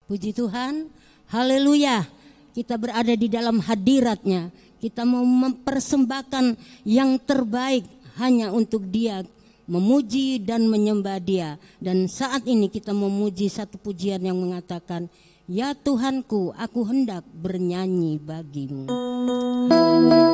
Puji Tuhan, haleluya. Kita berada di dalam hadirat-Nya. Kita mau mempersembahkan yang terbaik hanya untuk Dia, memuji dan menyembah Dia. Dan saat ini kita memuji satu pujian yang mengatakan, ya Tuhanku, aku hendak bernyanyi bagimu. Haleluya.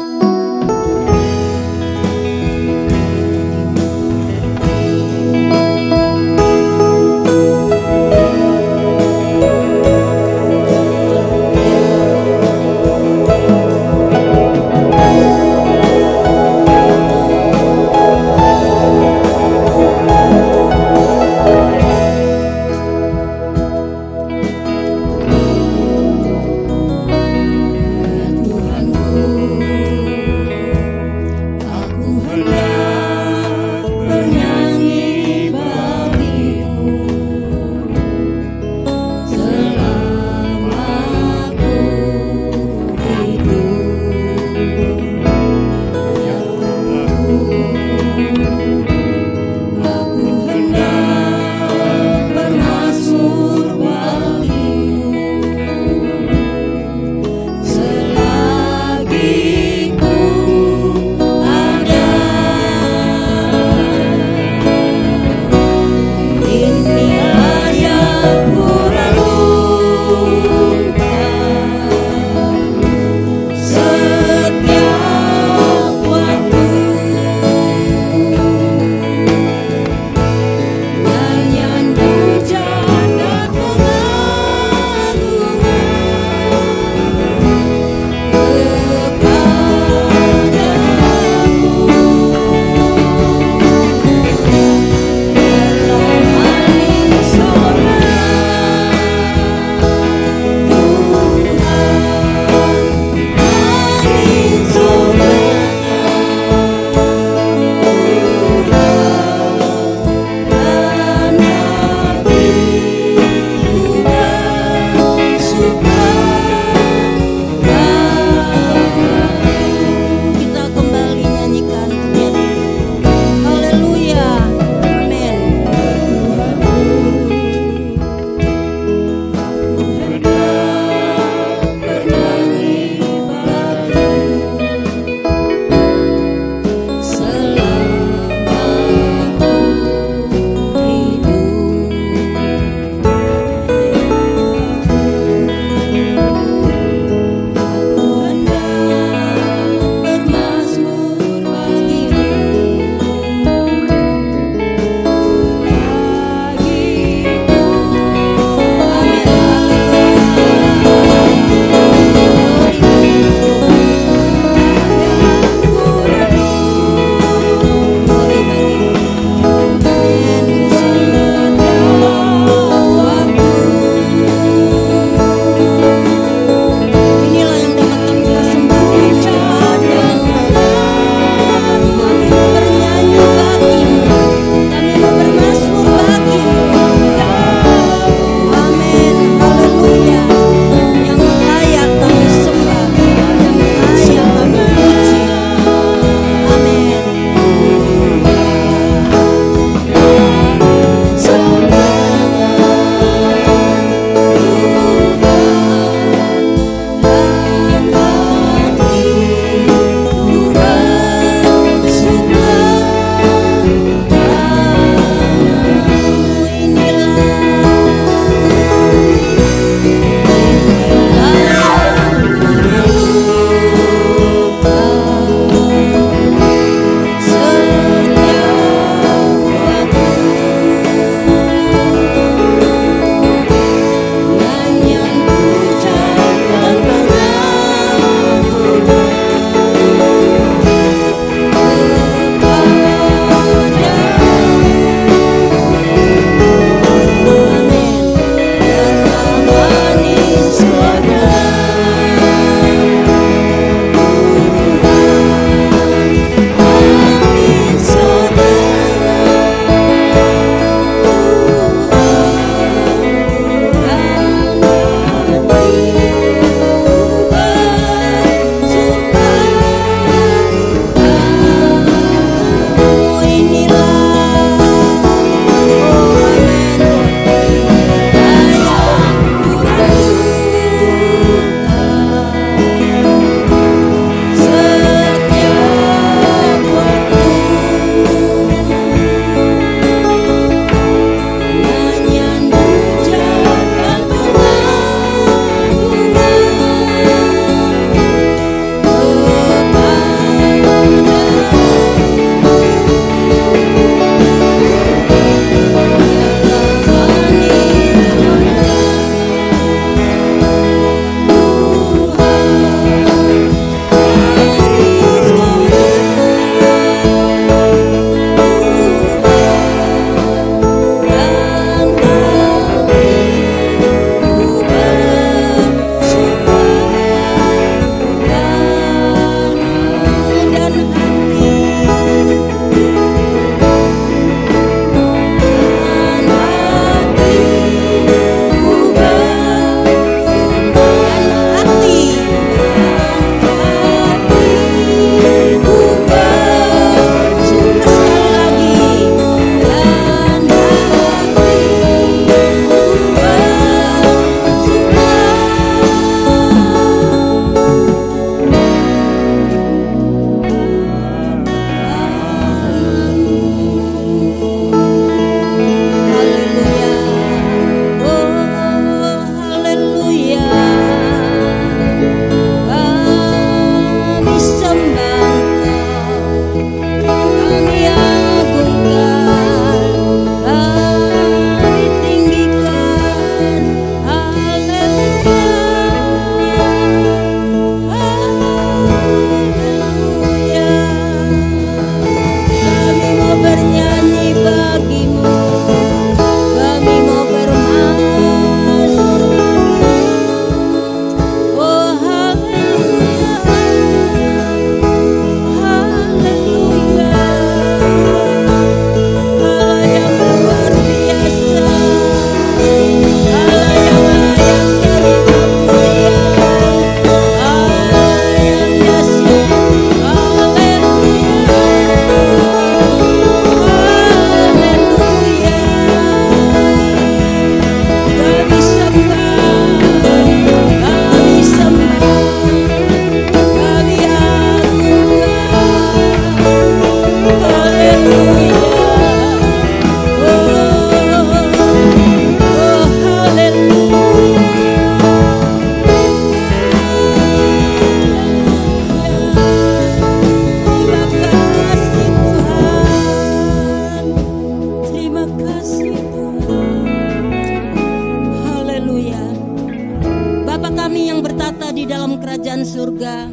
di dalam kerajaan surga.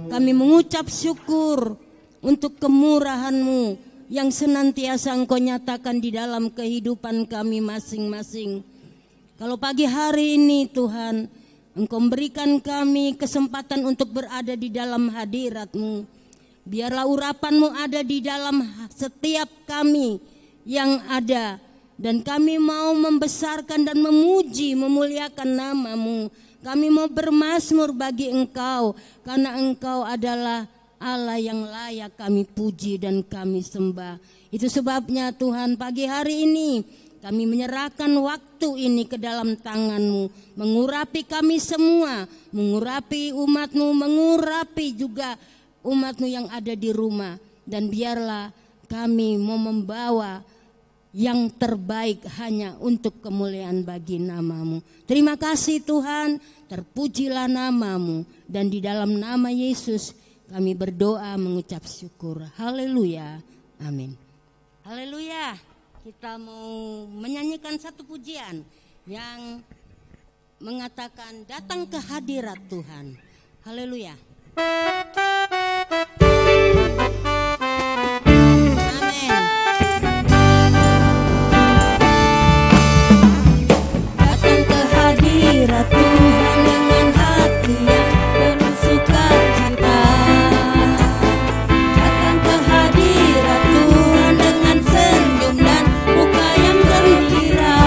Kami mengucap syukur untuk kemurahan-Mu yang senantiasa Engkau nyatakan di dalam kehidupan kami masing-masing. Kalau pagi hari ini Tuhan, Engkau memberikan kami kesempatan untuk berada di dalam hadirat-Mu. Biarlah urapan-Mu ada di dalam setiap kami yang ada. Dan kami mau membesarkan dan memuji, memuliakan nama-Mu. Kami mau bermazmur bagi Engkau, karena Engkau adalah Allah yang layak kami puji dan kami sembah. Itu sebabnya Tuhan, pagi hari ini kami menyerahkan waktu ini ke dalam tangan-Mu. Mengurapi kami semua, mengurapi umat-Mu, mengurapi juga umat-Mu yang ada di rumah. Dan biarlah kami mau membawa yang terbaik hanya untuk kemuliaan bagi nama-Mu. Terima kasih Tuhan, terpujilah nama-Mu. Dan di dalam nama Yesus kami berdoa mengucap syukur. Haleluya, amin. Haleluya. Kita mau menyanyikan satu pujian yang mengatakan datang ke hadirat Tuhan. Haleluya. Tuhan dengan hati yang penuh sukacita, datang ke hadirat Tuhan dengan senyum dan muka yang gembira.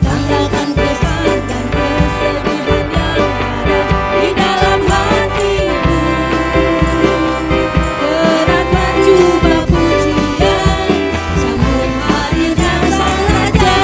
Tanggalkan kesan dan kesedihan yang ada di dalam hatimu. Gerakkan jubah pujian, sambut hadirnya Sang Raja.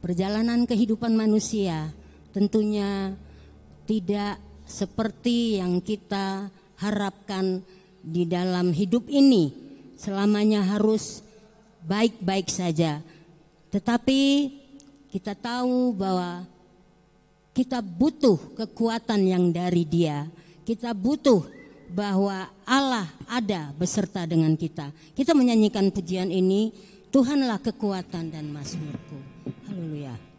Perjalanan kehidupan manusia tentunya tidak seperti yang kita harapkan di dalam hidup ini. Selamanya harus baik-baik saja. Tetapi kita tahu bahwa kita butuh kekuatan yang dari Dia. Kita butuh bahwa Allah ada beserta dengan kita. Kita menyanyikan pujian ini, Tuhanlah kekuatan dan mazmurku. Haleluya.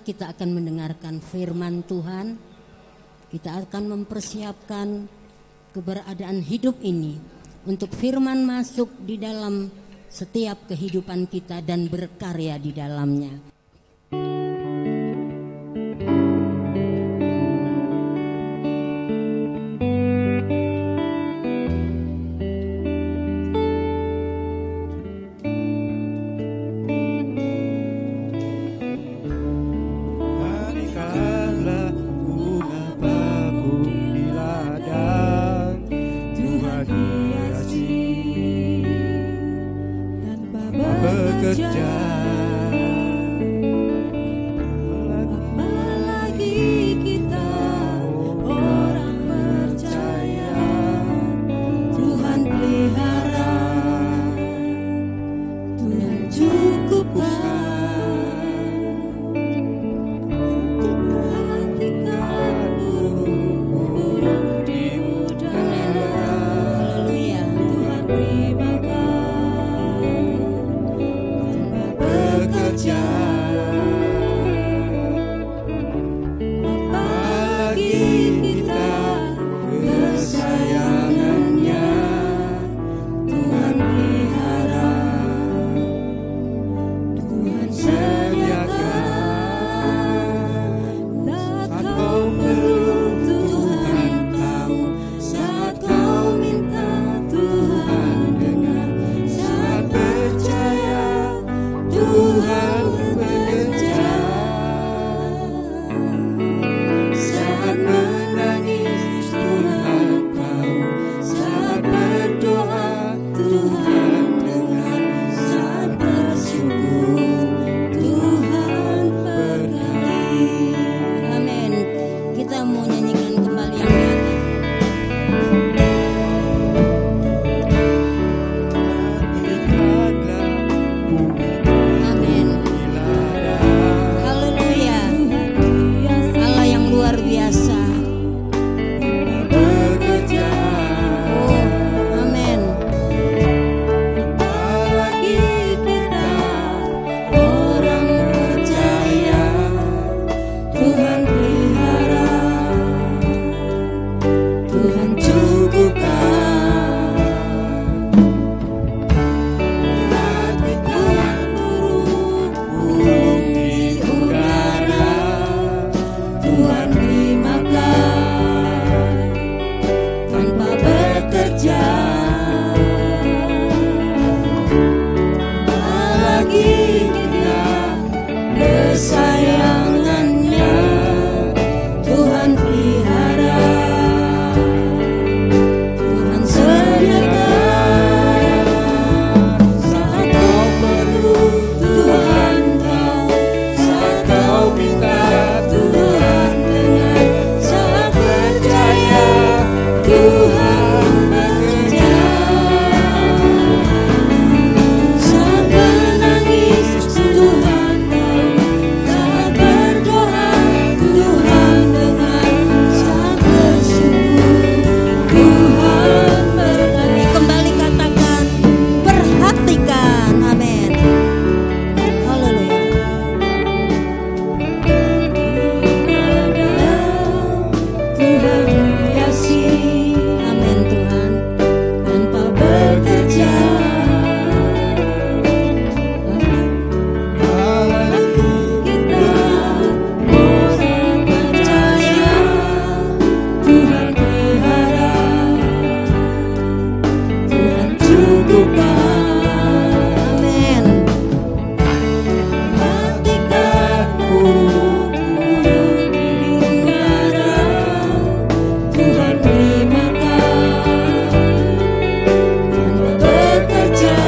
kita akan mendengarkan firman Tuhan. Kita akan mempersiapkan keberadaan hidup ini untuk firman masuk di dalam setiap kehidupan kita dan berkarya di dalamnya. Tuhan beri makan tanpa bekerja. Apalagi kita kesayangannya Tuhan pelihara. Tuhan sediakan saat kau perlu, Tuhan tahu saat kau minta, Tuhan dengar saat percaya, Tuhan bekerja. Saat menangis, Tuhan tahu saat berdoa, Tuhan dengar saat bersyukur, Tuhan berkati. Kembali katakan, perhatikan, amin. Haleluya. Tuhan kasih, amin Tuhan, tanpa bekerja. Kita bisa percaya, Tuhan pelihara, Tuhan cukupkan, amin. Hatiku pelihara, Tuhan beri makan tanpa bekerja.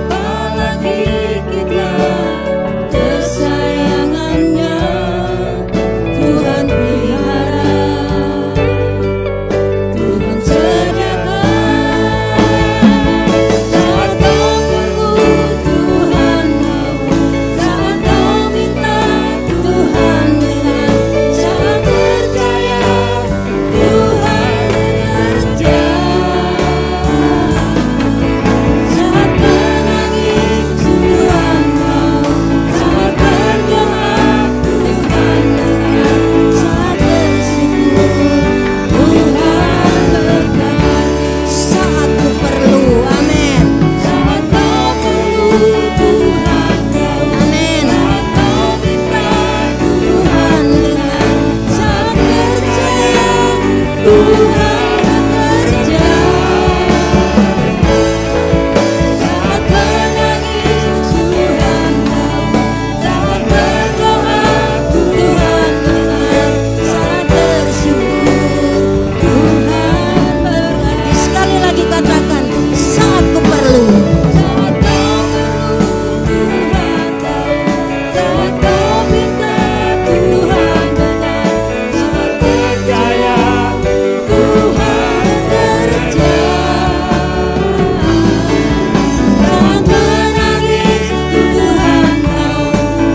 Apalagi kita kesayangannya Tuhan pelihara. Tuhan sediakan saat kau perlu, Tuhan tahu saat kau minta, Tuhan dengar saat percaya, Tuhan bekerja. Saat menangis, Tuhan tahu saat berdoa, Tuhan dengar saat bersyukur, Tuhan berkati. Saat ku perlu, amin. Saat kau perlu, Tuhan tahu, amin. Saat kau minta, Tuhan dengar saat percaya, Tuhan bekerja. Saat menangis, Tuhan tahu saat berdoa, Tuhan dengar saat bersyukur, Tuhan berkati. Sekali lagi katakan, saat ku perlu. Saat kau perlu, Tuhan tahu saat kau minta, Tuhan dengar saat percaya, Tuhan bekerja. Saat menangis, Tuhan tahu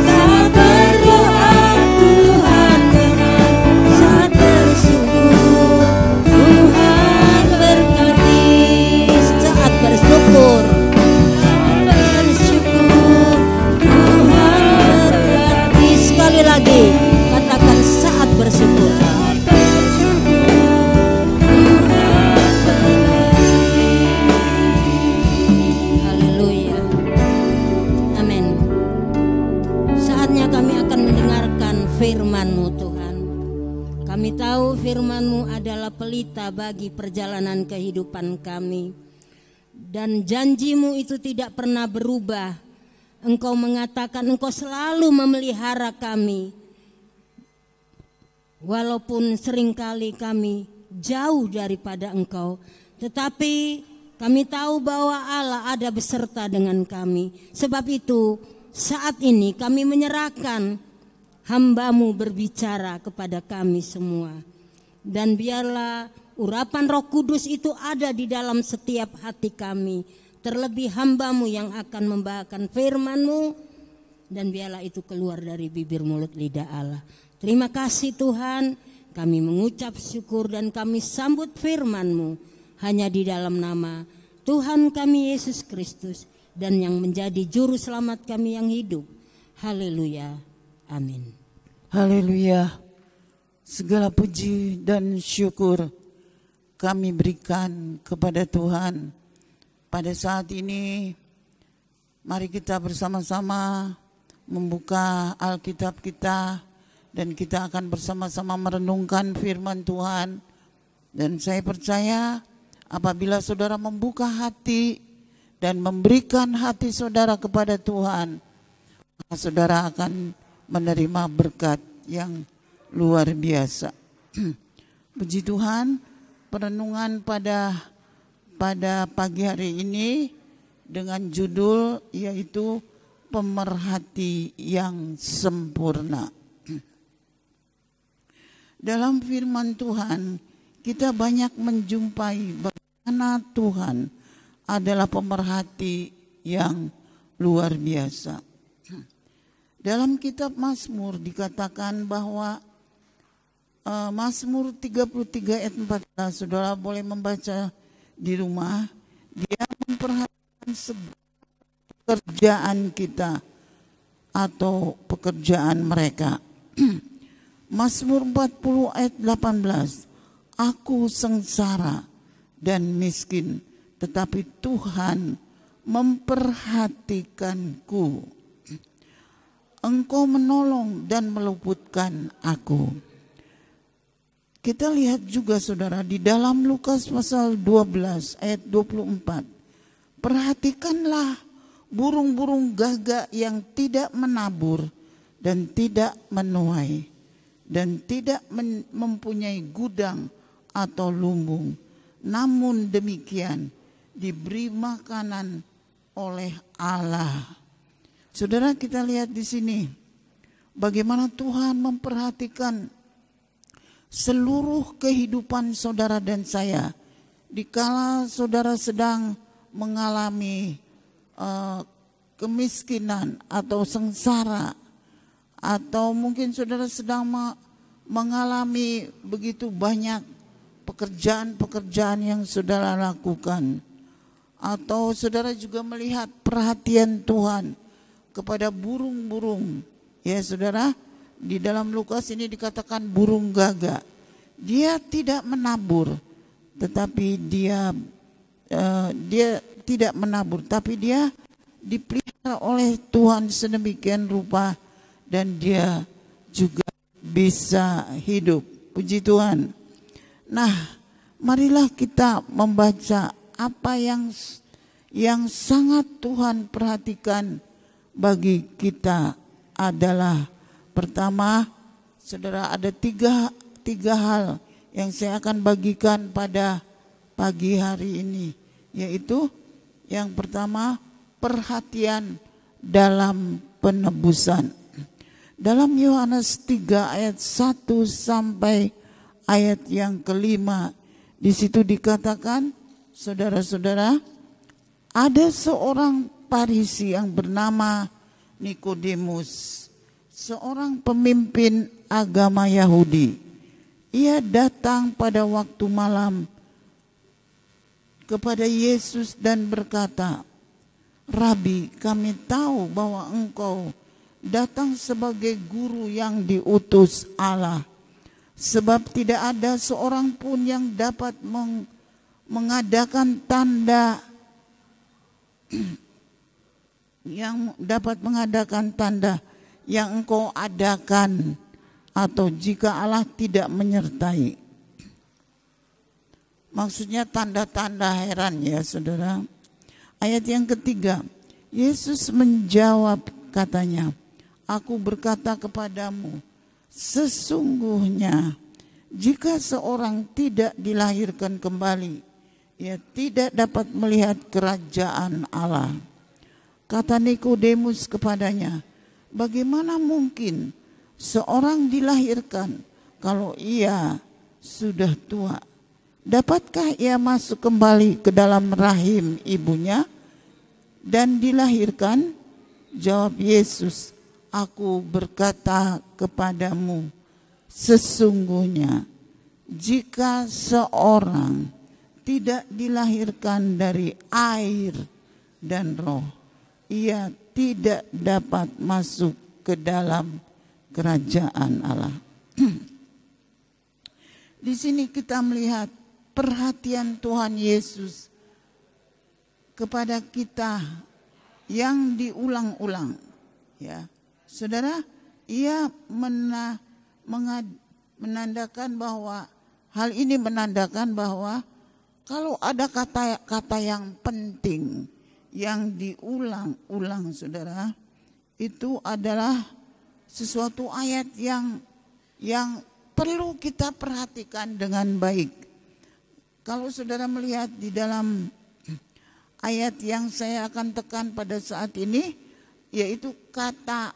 saat berdoa, Tuhan dengar saat bersyukur, Tuhan berkati. Saat bersyukur, Tuhan berkati. Sekali lagi katakan, saat bersyukur, haleluya, amin. Saatnya kami akan mendengarkan firman-Mu Tuhan. Kami tahu firman-Mu adalah pelita bagi perjalanan kehidupan kami. Dan janji-Mu itu tidak pernah berubah. Engkau mengatakan Engkau selalu memelihara kami. Walaupun seringkali kami jauh daripada Engkau, tetapi kami tahu bahwa Allah ada beserta dengan kami. Sebab itu saat ini kami menyerahkan hamba-Mu berbicara kepada kami semua. Dan biarlah urapan Roh Kudus itu ada di dalam setiap hati kami. Terlebih hamba-Mu yang akan membawakan firman-Mu, dan biarlah itu keluar dari bibir mulut lidah Allah. Terima kasih Tuhan, kami mengucap syukur dan kami sambut firman-Mu hanya di dalam nama Tuhan kami Yesus Kristus dan yang menjadi juru selamat kami yang hidup. Haleluya, amin. Haleluya. Segala puji dan syukur kami berikan kepada Tuhan. Pada saat ini mari kita bersama-sama membuka Alkitab kita dan kita akan bersama-sama merenungkan firman Tuhan. Dan saya percaya apabila saudara membuka hati dan memberikan hati saudara kepada Tuhan, maka saudara akan menerima berkat yang luar biasa. Puji Tuhan, perenungan pada pagi hari ini dengan judul yaitu pemerhati yang sempurna. Dalam firman Tuhan kita banyak menjumpai bagaimana Tuhan adalah pemerhati yang luar biasa. Dalam kitab Mazmur dikatakan bahwa Mazmur 33 ayat 14, saudara boleh membaca di rumah, dia memperhatikan segala pekerjaan kita atau pekerjaan mereka. Mazmur 40 ayat 18, aku sengsara dan miskin, tetapi Tuhan memperhatikanku. Engkau menolong dan meluputkan aku. Kita lihat juga saudara di dalam Lukas pasal 12 ayat 24. Perhatikanlah burung-burung gagak yang tidak menabur dan tidak menuai dan tidak mempunyai gudang atau lumbung, namun demikian diberi makanan oleh Allah. Saudara, kita lihat di sini bagaimana Tuhan memperhatikan seluruh kehidupan saudara dan saya. Dikala saudara sedang mengalami kemiskinan atau sengsara, atau mungkin saudara sedang mengalami begitu banyak pekerjaan-pekerjaan yang saudara lakukan, atau saudara juga melihat perhatian Tuhan kepada burung-burung. Ya saudara, di dalam Lukas ini dikatakan burung gagak. Dia tidak menabur, tetapi dia tidak menabur, tapi dia dipelihara oleh Tuhan sedemikian rupa dan dia juga bisa hidup. Puji Tuhan. Nah, marilah kita membaca apa yang sangat Tuhan perhatikan bagi kita adalah, pertama, saudara, ada tiga hal yang saya akan bagikan pada pagi hari ini, yaitu yang pertama, perhatian dalam penebusan. Dalam Yohanes 3 ayat 1 sampai ayat yang kelima, di situ dikatakan, saudara-saudara, ada seorang Farisi yang bernama Nikodemus, seorang pemimpin agama Yahudi. Ia datang pada waktu malam kepada Yesus dan berkata, Rabi, kami tahu bahwa engkau datang sebagai guru yang diutus Allah, sebab tidak ada seorang pun yang dapat mengadakan tanda yang engkau adakan, atau jika Allah tidak menyertai. Maksudnya tanda-tanda heran, ya saudara. Ayat yang ketiga, Yesus menjawab katanya, aku berkata kepadamu, sesungguhnya jika seorang tidak dilahirkan kembali, ia tidak dapat melihat kerajaan Allah. Kata Nikodemus kepadanya, bagaimana mungkin seorang dilahirkan kalau ia sudah tua? Dapatkah ia masuk kembali ke dalam rahim ibunya dan dilahirkan? Jawab Yesus, aku berkata kepadamu, sesungguhnya jika seorang tidak dilahirkan dari air dan roh, ia tidak dapat masuk ke dalam kerajaan Allah. Di sini kita melihat perhatian Tuhan Yesus kepada kita yang diulang-ulang, ya. Saudara, ia menandakan bahwa hal ini menandakan bahwa kalau ada kata-kata yang penting yang diulang-ulang, saudara, itu adalah sesuatu ayat yang perlu kita perhatikan dengan baik. Kalau saudara melihat di dalam ayat yang saya akan tekan pada saat ini, yaitu kata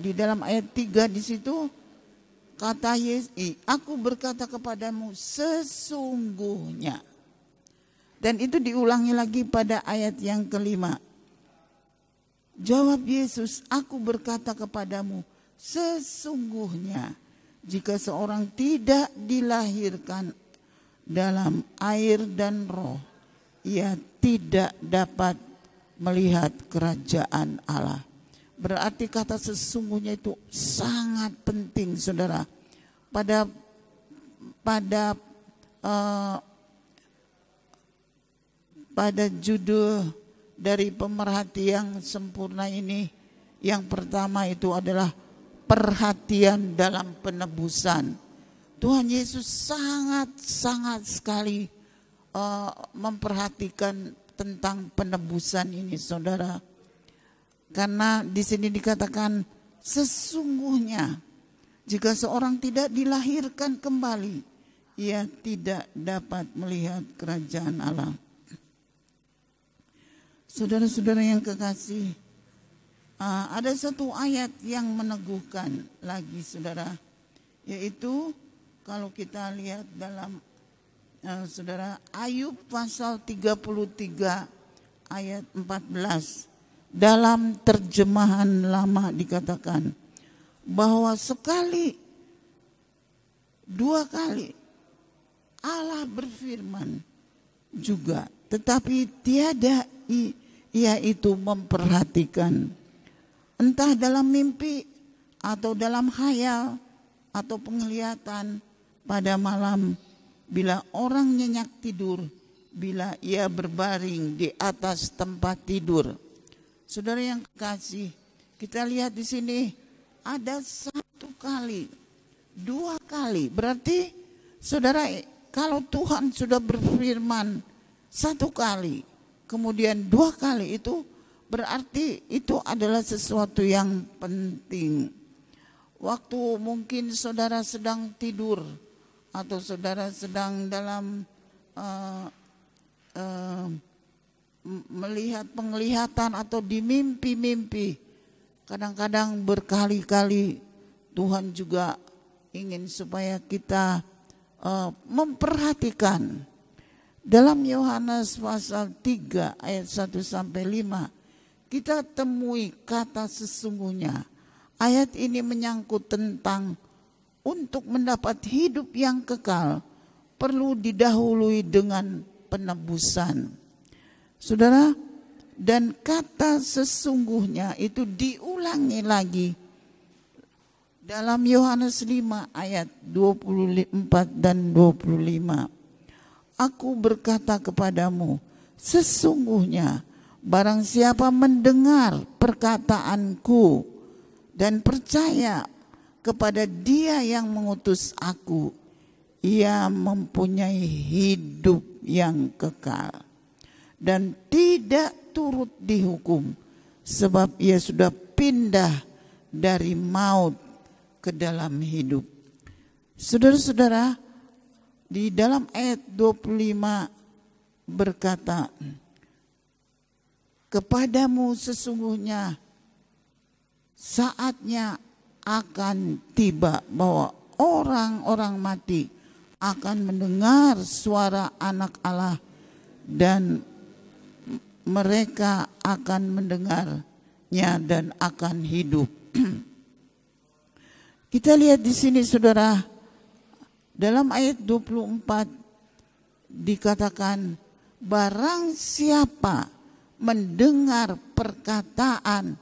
di dalam ayat 3 di situ, kata Yesus, aku berkata kepadamu sesungguhnya. Dan itu diulangi lagi pada ayat yang kelima. Jawab Yesus, aku berkata kepadamu sesungguhnya jika seorang tidak dilahirkan dalam air dan roh, ia tidak dapat melihat kerajaan Allah. Berarti kata sesungguhnya itu sangat penting, saudara. Pada judul dari pemerhati yang sempurna ini, yang pertama itu adalah perhatian dalam penebusan. Tuhan Yesus sangat sekali memperhatikan tentang penebusan ini, saudara. Karena di sini dikatakan sesungguhnya jika seorang tidak dilahirkan kembali, ia tidak dapat melihat kerajaan Allah. Saudara-saudara yang kekasih, ada satu ayat yang meneguhkan lagi, saudara, yaitu kalau kita lihat dalam saudara Ayub pasal 33 ayat 14, dalam terjemahan lama dikatakan bahwa sekali, dua kali Allah berfirman juga, tetapi tiada ia itu memperhatikan, entah dalam mimpi atau dalam khayal atau penglihatan pada malam, bila orang nyenyak tidur, bila ia berbaring di atas tempat tidur. Saudara yang kekasih, kita lihat di sini ada satu kali, dua kali. Berarti saudara, kalau Tuhan sudah berfirman satu kali, kemudian dua kali, itu berarti itu adalah sesuatu yang penting. Waktu mungkin saudara sedang tidur atau saudara sedang dalam melihat penglihatan atau di mimpi-mimpi, kadang-kadang berkali-kali Tuhan juga ingin supaya kita memperhatikan. Dalam Yohanes pasal 3 ayat 1 sampai 5 kita temui kata sesungguhnya. Ayat ini menyangkut tentang untuk mendapat hidup yang kekal perlu didahului dengan penebusan. Saudara, dan kata sesungguhnya itu diulangi lagi dalam Yohanes 5 ayat 24 dan 25. Aku berkata kepadamu, sesungguhnya barang siapa mendengar perkataanku dan percaya kepada Dia yang mengutus aku, ia mempunyai hidup yang kekal dan tidak turut dihukum, sebab ia sudah pindah dari maut ke dalam hidup. Saudara-saudara, di dalam ayat 25 berkata, kepadamu sesungguhnya saatnya akan tiba bahwa orang-orang mati akan mendengar suara Anak Allah dan mereka akan mendengarnya dan akan hidup. Kita lihat di sini, saudara, dalam ayat 24 dikatakan, barang siapa mendengar perkataan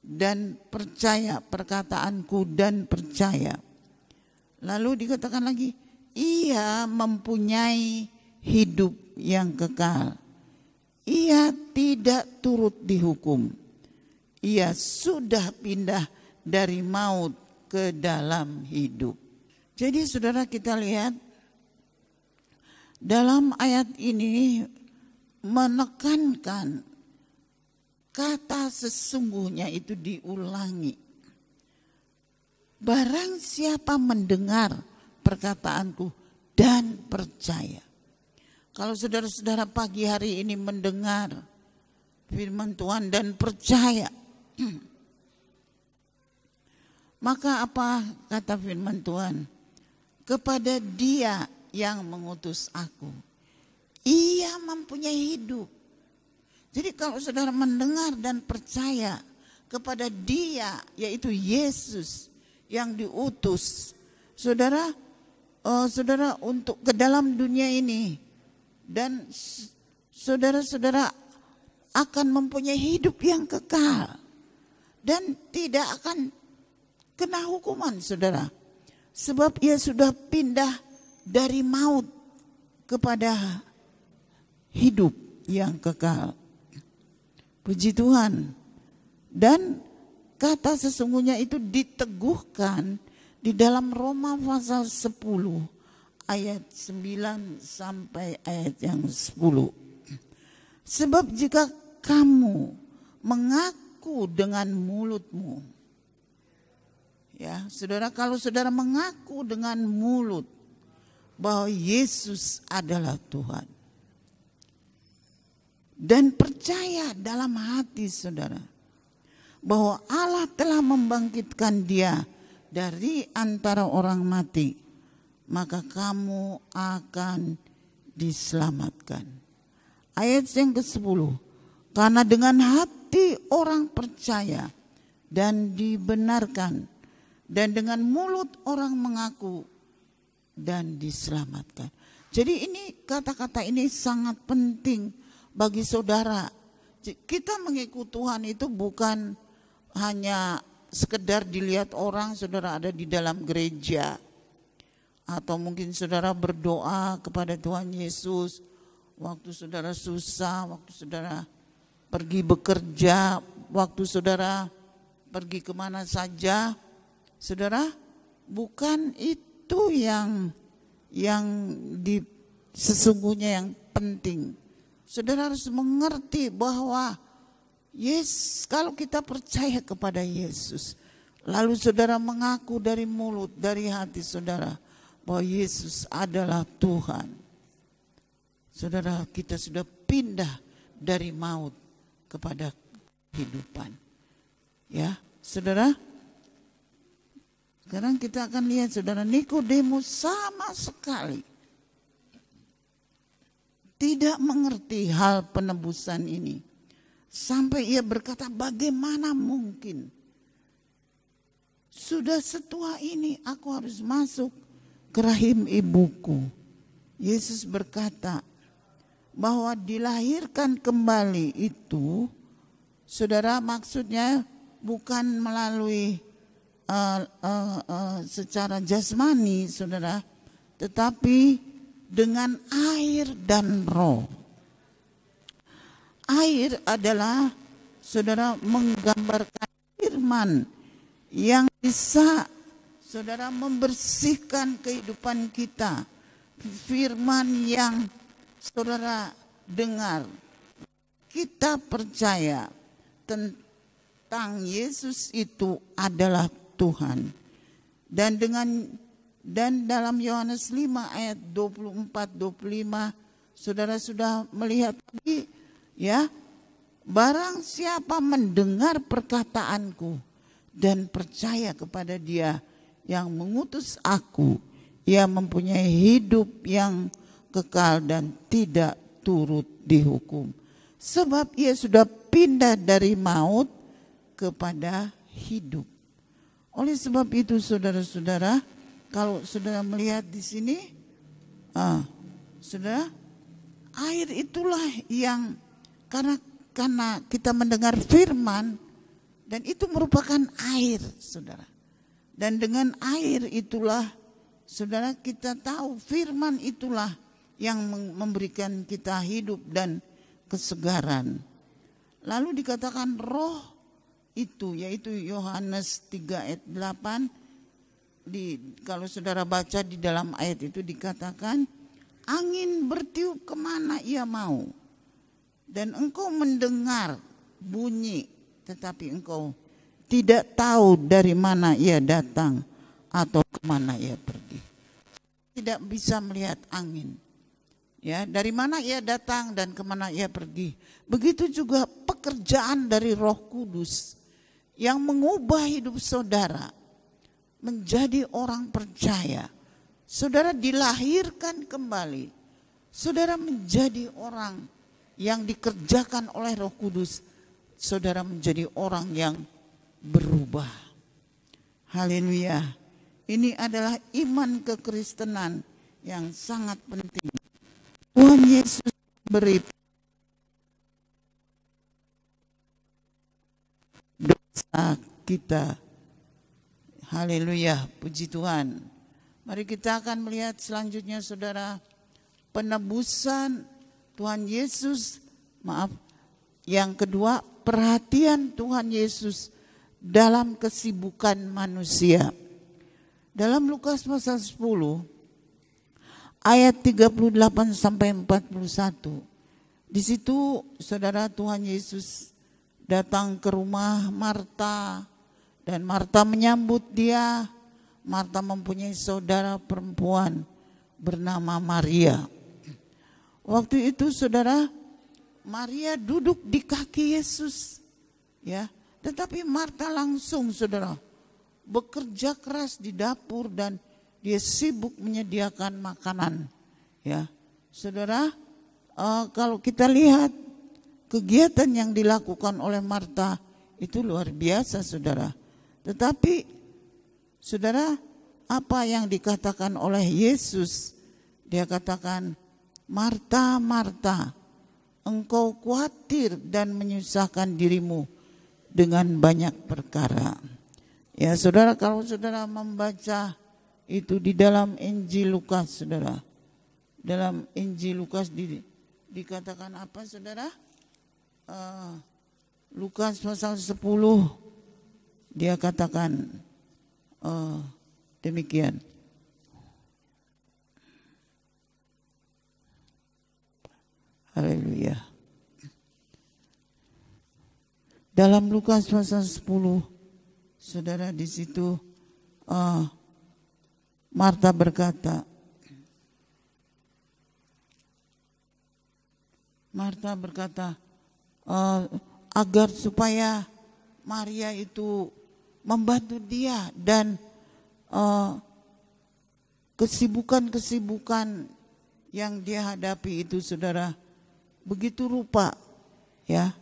dan percaya, perkataanku dan percaya. Lalu dikatakan lagi, ia mempunyai hidup yang kekal. Ia tidak turut dihukum. ia sudah pindah dari maut ke dalam hidup. Jadi saudara, kita lihat dalam ayat ini menekankan kata sesungguhnya itu diulangi. Barang siapa mendengar perkataanku dan percaya. Kalau saudara-saudara pagi hari ini mendengar firman Tuhan dan percaya, maka apa kata firman Tuhan? Kepada Dia yang mengutus aku, Ia mempunyai hidup. Jadi kalau saudara mendengar dan percaya kepada Dia, yaitu Yesus yang diutus saudara, saudara untuk ke dalam dunia ini, dan saudara-saudara akan mempunyai hidup yang kekal dan tidak akan kena hukuman, saudara. Sebab ia sudah pindah dari maut kepada hidup yang kekal. Puji Tuhan. Dan kata sesungguhnya itu diteguhkan di dalam Roma pasal 10 ayat 9 sampai ayat yang 10. Sebab jika kamu mengaku dengan mulutmu, ya, saudara, kalau saudara mengaku dengan mulut bahwa Yesus adalah Tuhan dan percaya dalam hati saudara bahwa Allah telah membangkitkan Dia dari antara orang mati, maka kamu akan diselamatkan. Ayat yang ke-10, karena dengan hati orang percaya dan dibenarkan, dan dengan mulut orang mengaku dan diselamatkan. Jadi ini kata-kata ini sangat penting bagi saudara. Kita mengikut Tuhan itu bukan hanya sekedar dilihat orang saudara ada di dalam gereja, atau mungkin saudara berdoa kepada Tuhan Yesus waktu saudara susah, waktu saudara pergi bekerja, waktu saudara pergi kemana saja. Saudara, bukan itu yang sesungguhnya yang penting. Saudara harus mengerti bahwa kalau kita percaya kepada Yesus, lalu saudara mengaku dari mulut, dari hati saudara bahwa Yesus adalah Tuhan, saudara, kita sudah pindah dari maut kepada kehidupan. Ya, saudara. Sekarang kita akan lihat saudara, Nikodemus sama sekali tidak mengerti hal penebusan ini. Sampai ia berkata, bagaimana mungkin sudah setua ini aku harus masuk ke rahim ibuku. Yesus berkata bahwa dilahirkan kembali itu, saudara, maksudnya bukan melalui secara jasmani saudara, tetapi dengan air dan roh. Air adalah saudara menggambarkan firman yang bisa saudara membersihkan kehidupan kita. Firman yang saudara dengar, kita percaya tentang Yesus itu adalah Tuhan. Dan dalam Yohanes 5 ayat 24-25 saudara sudah melihat tadi, ya, barang siapa mendengar perkataanku dan percaya kepada Dia yang mengutus aku, ia mempunyai hidup yang kekal dan tidak turut dihukum. Sebab ia sudah pindah dari maut kepada hidup. Oleh sebab itu saudara-saudara, kalau saudara melihat di sini, saudara, air itulah yang karena kita mendengar firman, dan itu merupakan air, saudara. Dan dengan air itulah, saudara, kita tahu firman itulah yang memberikan kita hidup dan kesegaran. Lalu dikatakan roh itu, yaitu Yohanes 3 ayat 8. Kalau saudara baca di dalam ayat itu dikatakan, angin bertiup kemana ia mau, dan engkau mendengar bunyi, tetapi engkau tidak tahu dari mana ia datang atau kemana ia pergi. Tidak bisa melihat angin, ya, dari mana ia datang dan kemana ia pergi. Begitu juga pekerjaan dari Roh Kudus yang mengubah hidup saudara menjadi orang percaya. Saudara dilahirkan kembali, saudara menjadi orang yang dikerjakan oleh Roh Kudus. Saudara menjadi orang yang berubah. Haleluya. Ini adalah iman kekristenan yang sangat penting. Tuhan Yesus beri dosa kita. Haleluya, puji Tuhan. Mari kita akan melihat selanjutnya saudara, penebusan Tuhan Yesus, yang kedua, perhatian Tuhan Yesus dalam kesibukan manusia. Dalam Lukas pasal 10 ayat 38 sampai 41. Di situ saudara, Tuhan Yesus datang ke rumah Marta dan Marta menyambut dia. Marta mempunyai saudara perempuan bernama Maria. Waktu itu saudara, Maria duduk di kaki Yesus, ya. Tetapi Marta langsung saudara bekerja keras di dapur dan dia sibuk menyediakan makanan, ya. Saudara, kalau kita lihat kegiatan yang dilakukan oleh Marta itu luar biasa saudara. Tetapi saudara, apa yang dikatakan oleh Yesus? Dia katakan, Marta, Marta, engkau khawatir dan menyusahkan dirimu dengan banyak perkara. Ya saudara, kalau saudara membaca itu di dalam Injil Lukas saudara, dalam Injil Lukas dikatakan apa saudara? Lukas pasal 10 dia katakan demikian. Haleluya. Dalam Lukas pasal 10, saudara, di situ Marta berkata, agar supaya Maria itu membantu dia dan kesibukan-kesibukan yang dia hadapi itu saudara begitu rupa, ya.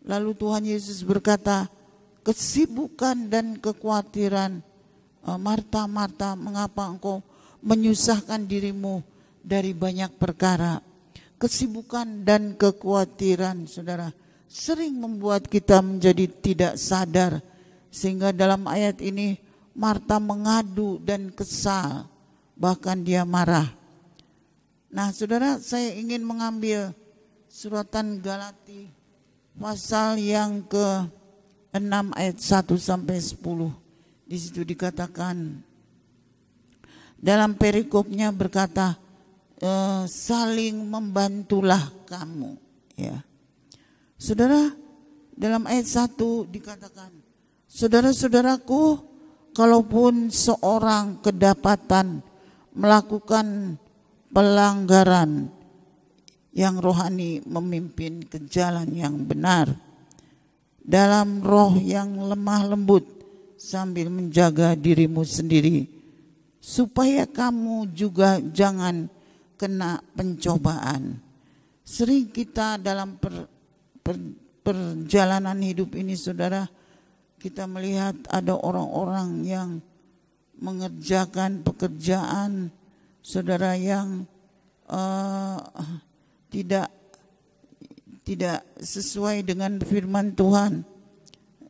Lalu Tuhan Yesus berkata, kesibukan dan kekhawatiran Marta, Marta, mengapa engkau menyusahkan dirimu dari banyak perkara. Kesibukan dan kekhawatiran saudara sering membuat kita menjadi tidak sadar, sehingga dalam ayat ini Marta mengadu dan kesal, bahkan dia marah. Nah saudara, saya ingin mengambil suratan Galati pasal yang ke-6 ayat 1 sampai 10. Di situ dikatakan, dalam perikopnya berkata, saling membantulah kamu, ya. Saudara, dalam ayat 1 dikatakan, saudara-saudaraku, kalaupun seorang kedapatan melakukan pelanggaran yang rohani memimpin ke jalan yang benar dalam roh yang lemah lembut sambil menjaga dirimu sendiri supaya kamu juga jangan kena pencobaan. Sering kita dalam perjalanan hidup ini saudara, kita melihat ada orang-orang yang mengerjakan pekerjaan saudara yang tidak sesuai dengan firman Tuhan.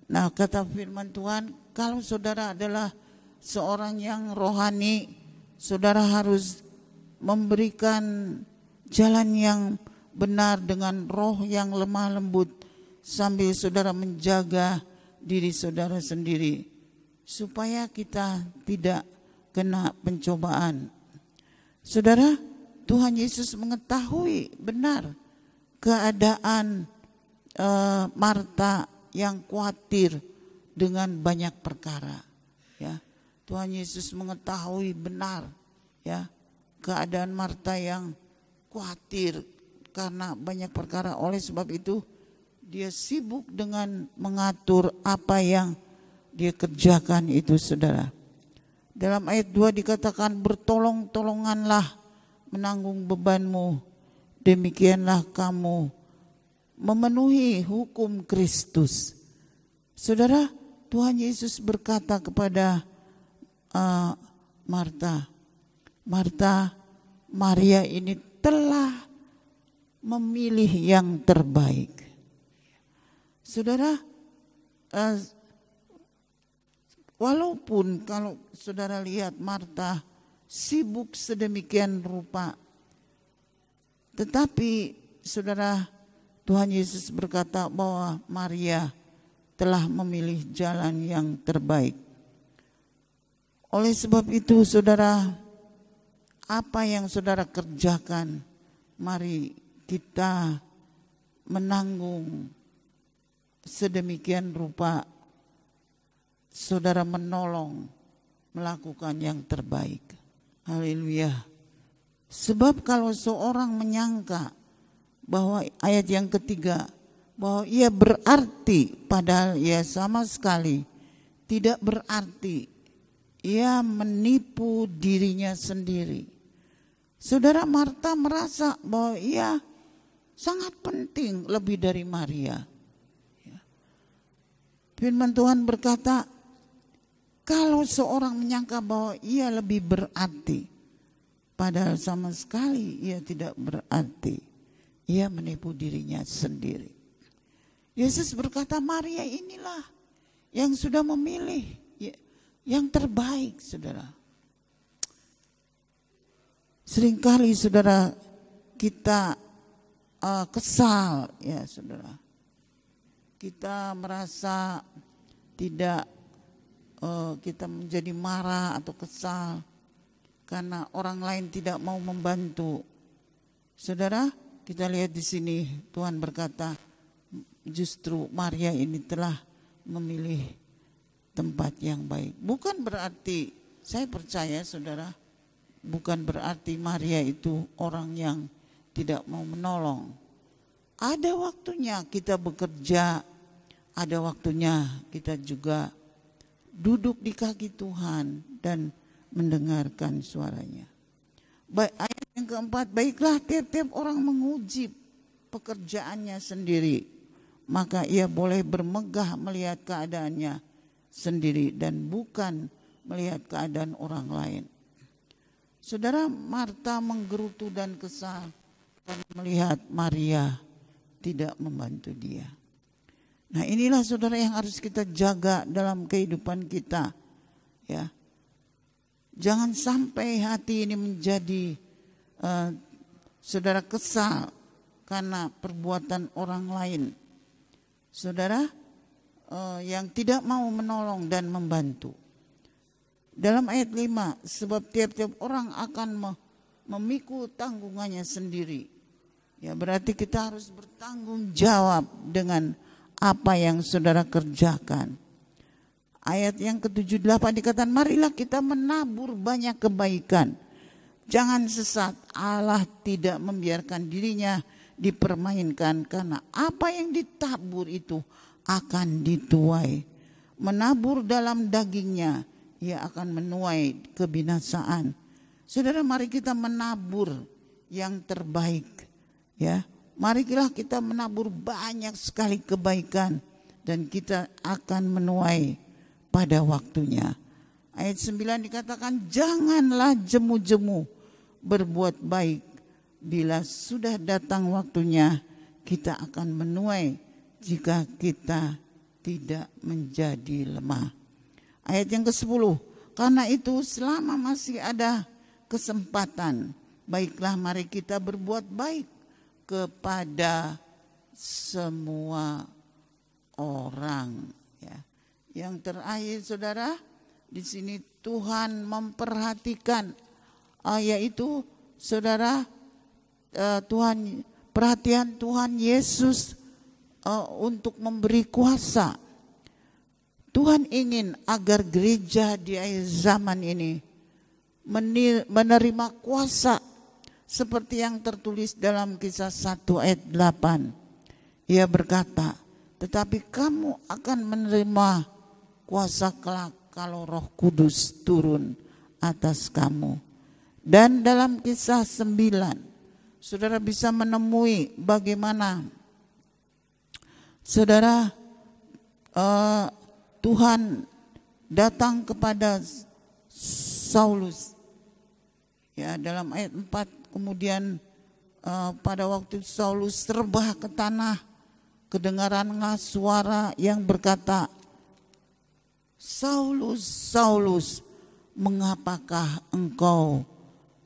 Nah, kata firman Tuhan, kalau saudara adalah seorang yang rohani, saudara harus memberikan jalan yang benar dengan roh yang lemah lembut sambil saudara menjaga diri saudara sendiri supaya kita tidak kena pencobaan. Saudara, Tuhan Yesus mengetahui benar keadaan Marta yang khawatir dengan banyak perkara. Ya, Tuhan Yesus mengetahui benar ya keadaan Marta yang khawatir karena banyak perkara. Oleh sebab itu dia sibuk dengan mengatur apa yang dia kerjakan itu, saudara. Dalam ayat 2 dikatakan, bertolong-tolonganlah menanggung bebanmu, demikianlah kamu memenuhi hukum Kristus. Saudara, Tuhan Yesus berkata kepada Marta, Marta, Maria ini telah memilih yang terbaik. Saudara, walaupun kalau saudara lihat Marta sibuk sedemikian rupa, tetapi saudara, Tuhan Yesus berkata bahwa Maria telah memilih jalan yang terbaik. Oleh sebab itu saudara, apa yang saudara kerjakan, mari kita menanggung sedemikian rupa. Saudara menolong melakukan yang terbaik. Haleluya. Sebab kalau seorang menyangka bahwa ayat yang ketiga, bahwa ia berarti, padahal ia sama sekali tidak berarti, ia menipu dirinya sendiri. Saudara, Marta merasa bahwa ia sangat penting lebih dari Maria. Firman Tuhan berkata, kalau seorang menyangka bahwa ia lebih berarti, padahal sama sekali ia tidak berarti, ia menipu dirinya sendiri. Yesus berkata, Maria inilah yang sudah memilih yang terbaik, saudara. Seringkali saudara kita kesal, ya saudara. Kita merasa tidak, kita menjadi marah atau kesal karena orang lain tidak mau membantu. Saudara, kita lihat di sini Tuhan berkata, justru Maria ini telah memilih tempat yang baik. Bukan berarti, saya percaya saudara, bukan berarti Maria itu orang yang tidak mau menolong. Ada waktunya kita bekerja, ada waktunya kita juga duduk di kaki Tuhan dan mendengarkan suaranya. Ayat yang keempat, baiklah tiap-tiap orang menguji pekerjaannya sendiri, maka ia boleh bermegah melihat keadaannya sendiri dan bukan melihat keadaan orang lain. Saudara, Marta menggerutu dan kesal karena melihat Maria tidak membantu dia. Nah, inilah saudara yang harus kita jaga dalam kehidupan kita, ya. Jangan sampai hati ini menjadi saudara kesal karena perbuatan orang lain. Saudara yang tidak mau menolong dan membantu. Dalam ayat 5, sebab tiap-tiap orang akan memikul tanggungannya sendiri. Ya, berarti kita harus bertanggung jawab dengan apa yang saudara kerjakan. Ayat yang ke-78 dikatakan, marilah kita menabur banyak kebaikan. Jangan sesat, Allah tidak membiarkan dirinya dipermainkan, karena apa yang ditabur itu akan dituai. Menabur dalam dagingnya, ia akan menuai kebinasaan. Saudara, mari kita menabur yang terbaik, ya. Marilah kita menabur banyak sekali kebaikan dan kita akan menuai pada waktunya. Ayat 9 dikatakan, janganlah jemu-jemu berbuat baik, bila sudah datang waktunya kita akan menuai jika kita tidak menjadi lemah. Ayat yang ke-10, karena itu selama masih ada kesempatan, baiklah mari kita berbuat baik kepada semua orang, ya. Yang terakhir saudara, di sini Tuhan memperhatikan, yaitu saudara, perhatian Tuhan Yesus untuk memberi kuasa. Tuhan ingin agar gereja di akhir zaman ini menerima kuasa seperti yang tertulis dalam Kisah 1 ayat 8. Ia berkata, tetapi kamu akan menerima kuasa kelak kalau Roh Kudus turun atas kamu. Dan dalam Kisah 9, saudara bisa menemui bagaimana saudara Tuhan datang kepada Saulus. Ya, dalam ayat 4, kemudian pada waktu Saulus terbah ke tanah, kedengaranlah suara yang berkata, Saulus, Saulus, mengapakah engkau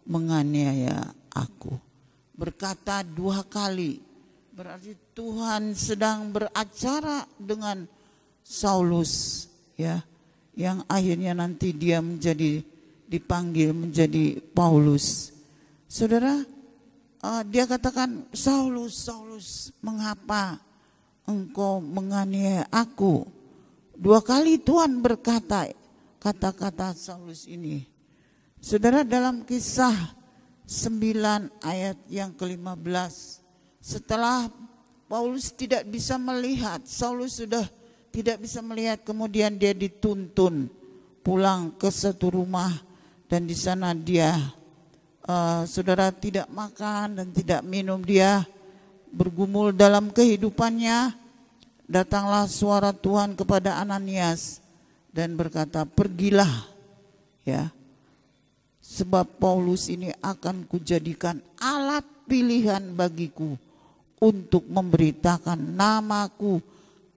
menganiaya aku? Berkata 2 kali, berarti Tuhan sedang beracara dengan Saulus, ya, yang akhirnya nanti dia dipanggil menjadi Paulus. Saudara, dia katakan, Saulus, Saulus, mengapa engkau menganiaya aku? 2 kali Tuhan berkata kata-kata Saulus ini. Saudara, dalam Kisah 9 ayat yang ke-15, setelah Paulus tidak bisa melihat, Saulus sudah tidak bisa melihat, kemudian dia dituntun pulang ke satu rumah, dan di sana dia saudara tidak makan dan tidak minum, dia bergumul dalam kehidupannya. Datanglah suara Tuhan kepada Ananias dan berkata, pergilah, ya, sebab Paulus ini akan kujadikan alat pilihan bagiku untuk memberitakan namaku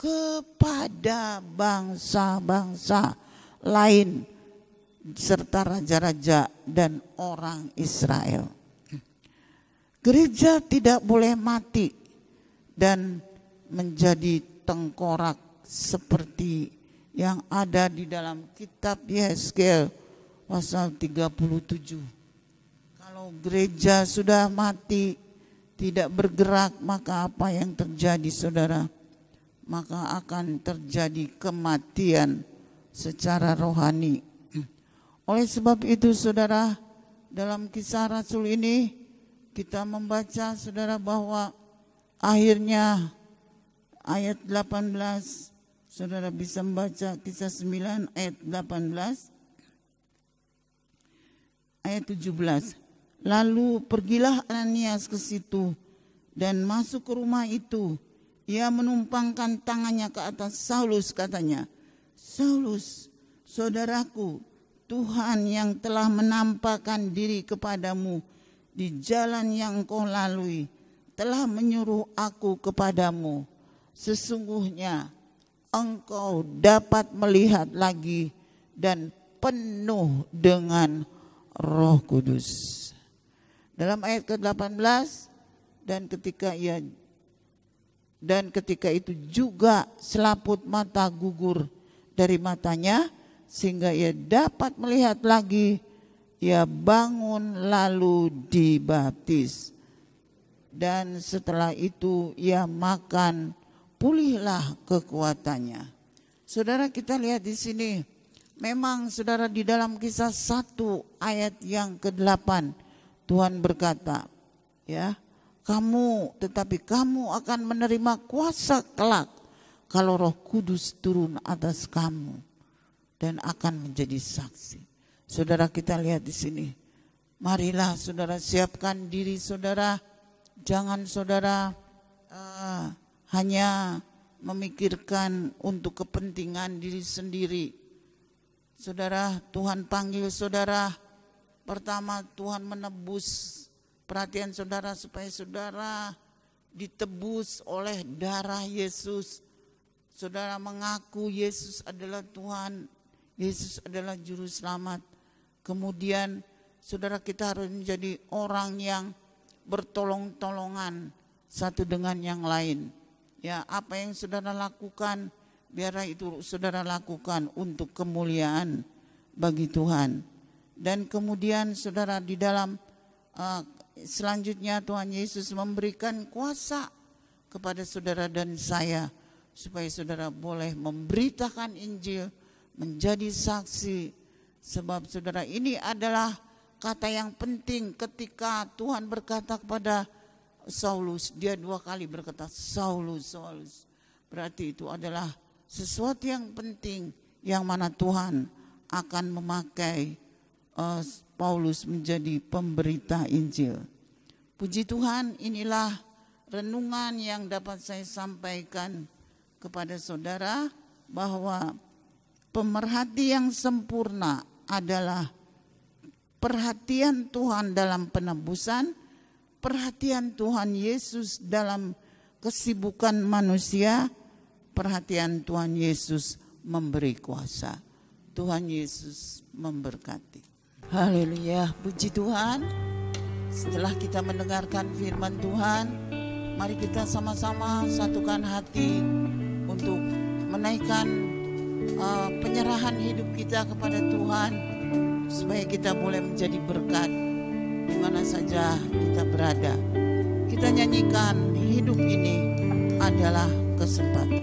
kepada bangsa-bangsa lain serta raja-raja dan orang Israel. Gereja tidak boleh mati dan menjadi tengkorak seperti yang ada di dalam kitab Yeskel pasal 37. Kalau gereja sudah mati, tidak bergerak, maka apa yang terjadi, saudara? Maka akan terjadi kematian secara rohani. Oleh sebab itu, saudara, dalam Kisah Rasul ini kita membaca, saudara, bahwa akhirnya ayat 18, saudara bisa membaca Kisah 9 ayat 18, ayat 17. Lalu pergilah Ananias ke situ dan masuk ke rumah itu. Ia menumpangkan tangannya ke atas Saulus, katanya, Saulus, saudaraku, Tuhan yang telah menampakkan diri kepadamu di jalan yang engkau lalui, telah menyuruh aku kepadamu. Sesungguhnya engkau dapat melihat lagi dan penuh dengan Roh Kudus. Dalam ayat ke-18, dan ketika itu juga selaput mata gugur dari matanya, sehingga ia dapat melihat lagi. Ia bangun lalu dibaptis. Dan setelah itu ia makan, pulihlah kekuatannya. Saudara, kita lihat di sini, memang saudara, di dalam Kisah 1 ayat yang ke-8, Tuhan berkata, ya, tetapi kamu akan menerima kuasa kelak kalau Roh Kudus turun atas kamu dan akan menjadi saksi. Saudara, kita lihat di sini. Marilah saudara siapkan diri saudara. Jangan saudara hanya memikirkan untuk kepentingan diri sendiri. Saudara, Tuhan panggil saudara. Pertama, Tuhan menebus perhatian saudara supaya saudara ditebus oleh darah Yesus. Saudara mengaku Yesus adalah Tuhan, Yesus adalah juru selamat. Kemudian saudara, kita harus menjadi orang yang bertolong-tolongan satu dengan yang lain. Ya, apa yang saudara lakukan biarlah itu saudara lakukan untuk kemuliaan bagi Tuhan. Dan kemudian saudara di dalam selanjutnya Tuhan Yesus memberikan kuasa kepada saudara dan saya supaya saudara boleh memberitakan Injil, menjadi saksi. Sebab saudara, ini adalah kata yang penting ketika Tuhan berkata kepada Saulus, dia 2 kali berkata Saulus, Saulus. Berarti itu adalah sesuatu yang penting yang mana Tuhan akan memakai Paulus menjadi pemberita Injil. Puji Tuhan, inilah renungan yang dapat saya sampaikan kepada saudara, bahwa pemerhati yang sempurna adalah perhatian Tuhan dalam penebusan, perhatian Tuhan Yesus dalam kesibukan manusia, perhatian Tuhan Yesus memberi kuasa. Tuhan Yesus memberkati. Haleluya, puji Tuhan. Setelah kita mendengarkan firman Tuhan, mari kita sama-sama satukan hati untuk menaikkan penyerahan hidup kita kepada Tuhan, supaya kita boleh menjadi berkat di mana saja kita berada. Kita nyanyikan, hidup ini adalah kesempatan.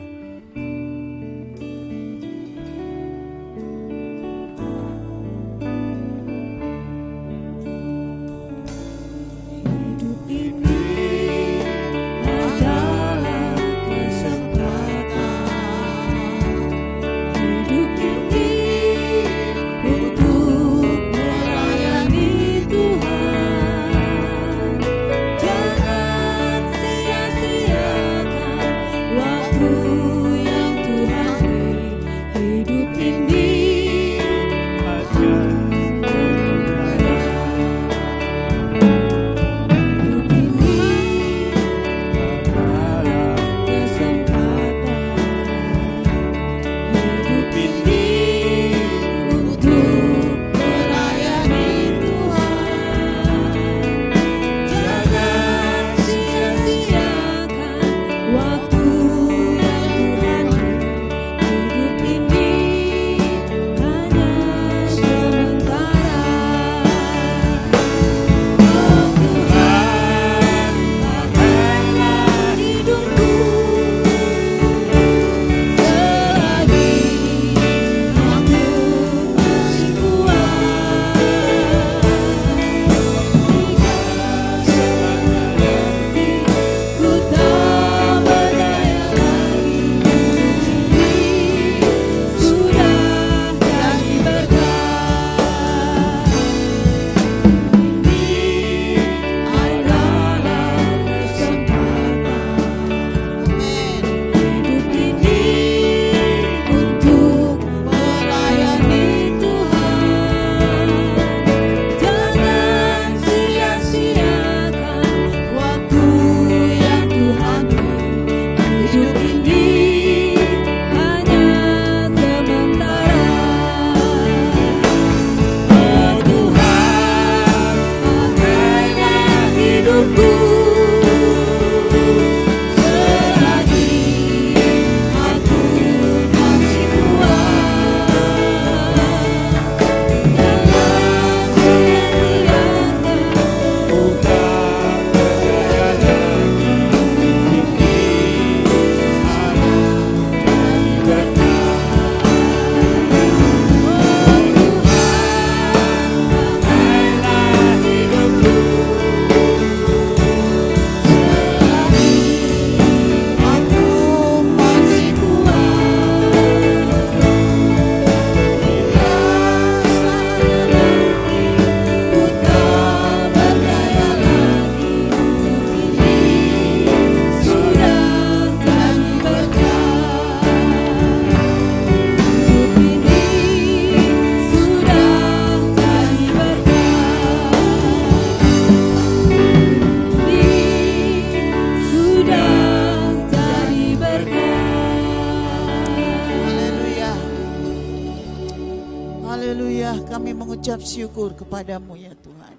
Kami mengucap syukur kepadamu ya Tuhan,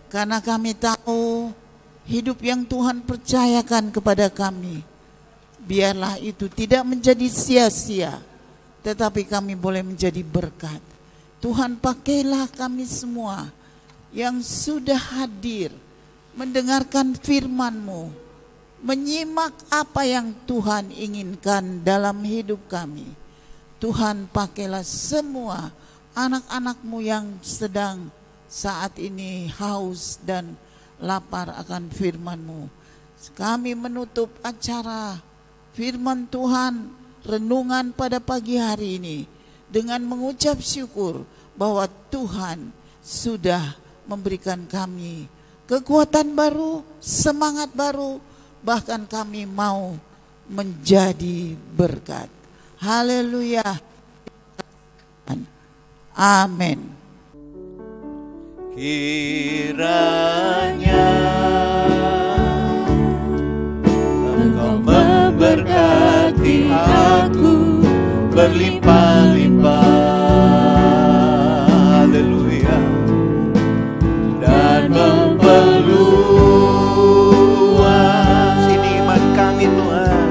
karena kami tahu hidup yang Tuhan percayakan kepada kami biarlah itu tidak menjadi sia-sia, tetapi kami boleh menjadi berkat. Tuhan, pakailah kami semua yang sudah hadir mendengarkan firman-Mu, menyimak apa yang Tuhan inginkan dalam hidup kami. Tuhan, pakailah semua anak-anak-Mu yang sedang saat ini haus dan lapar akan firman-Mu. Kami menutup acara firman Tuhan, renungan pada pagi hari ini dengan mengucap syukur bahwa Tuhan sudah memberikan kami kekuatan baru, semangat baru, bahkan kami mau menjadi berkat. Haleluya. Amin. Kiranya Engkau memberkati aku berlimpah-limpah, haleluya, dan memperluas, sini iman kami Tuhan,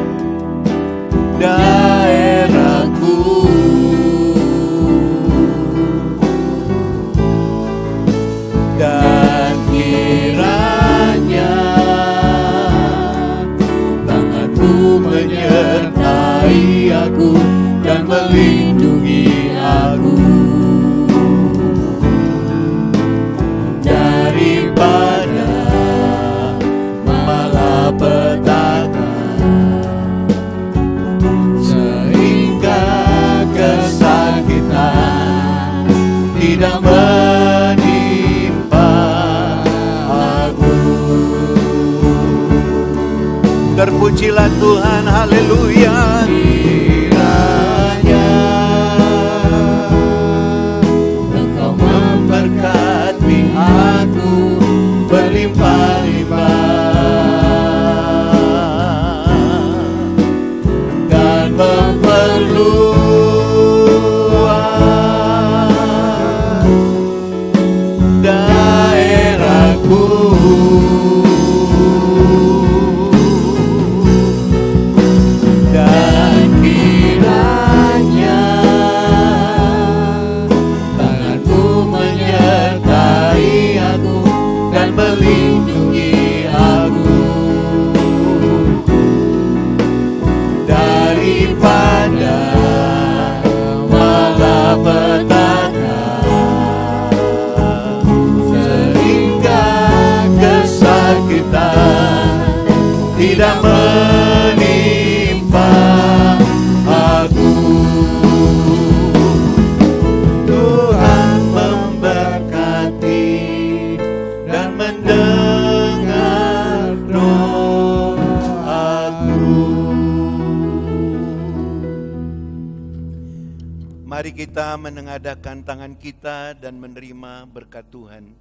daerahku, dan kiranya tanganmu menyertai aku dan melindungi aku daripada malapetaka, sehingga kesakitan tidak menimpa aku. Terpujilah Tuhan, haleluya. Kiranya Engkau memberkati aku berlimpah-limpah dan memperluas daerahku, dan kiranya tanganmu menyertai aku dan melindungi aku daripada malapetaka, sehingga kesakitan tidak menimpa aku. Tuhan memberkati dan mendengar doaku. Mari kita menengadahkan tangan kita dan menerima berkat Tuhan.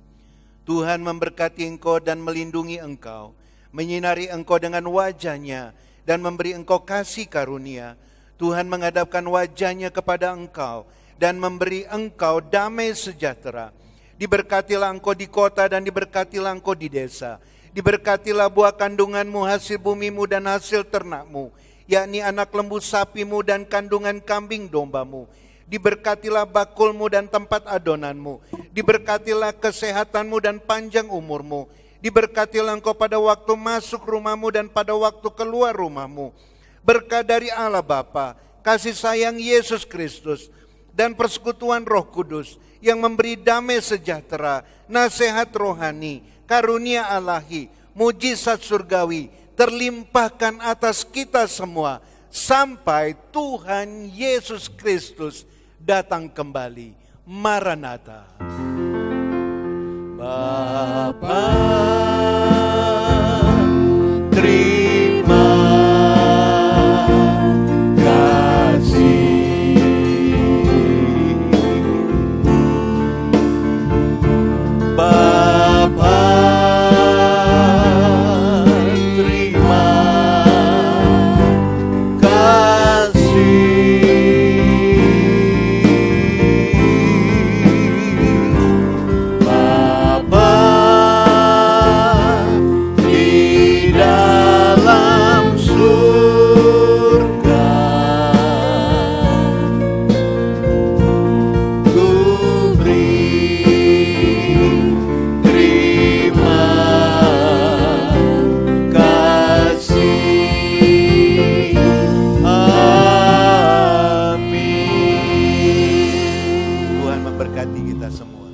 Tuhan memberkati engkau dan melindungi engkau, menyinari engkau dengan wajah-Nya dan memberi engkau kasih karunia. Tuhan menghadapkan wajah-Nya kepada engkau dan memberi engkau damai sejahtera. Diberkatilah engkau di kota dan diberkatilah engkau di desa. Diberkatilah buah kandunganmu, hasil bumimu dan hasil ternakmu, yakni anak lembu sapimu dan kandungan kambing dombamu. Diberkatilah bakulmu dan tempat adonanmu. Diberkatilah kesehatanmu dan panjang umurmu. Diberkatilah engkau pada waktu masuk rumahmu dan pada waktu keluar rumahmu. Berkat dari Allah Bapa, kasih sayang Yesus Kristus, dan persekutuan Roh Kudus yang memberi damai sejahtera, nasihat rohani, karunia Ilahi, mujizat surgawi terlimpahkan atas kita semua sampai Tuhan Yesus Kristus datang kembali. Maranatha. Bapa, terima kasih. Bapa, terima kasih. Bapa, memberkati kita semua.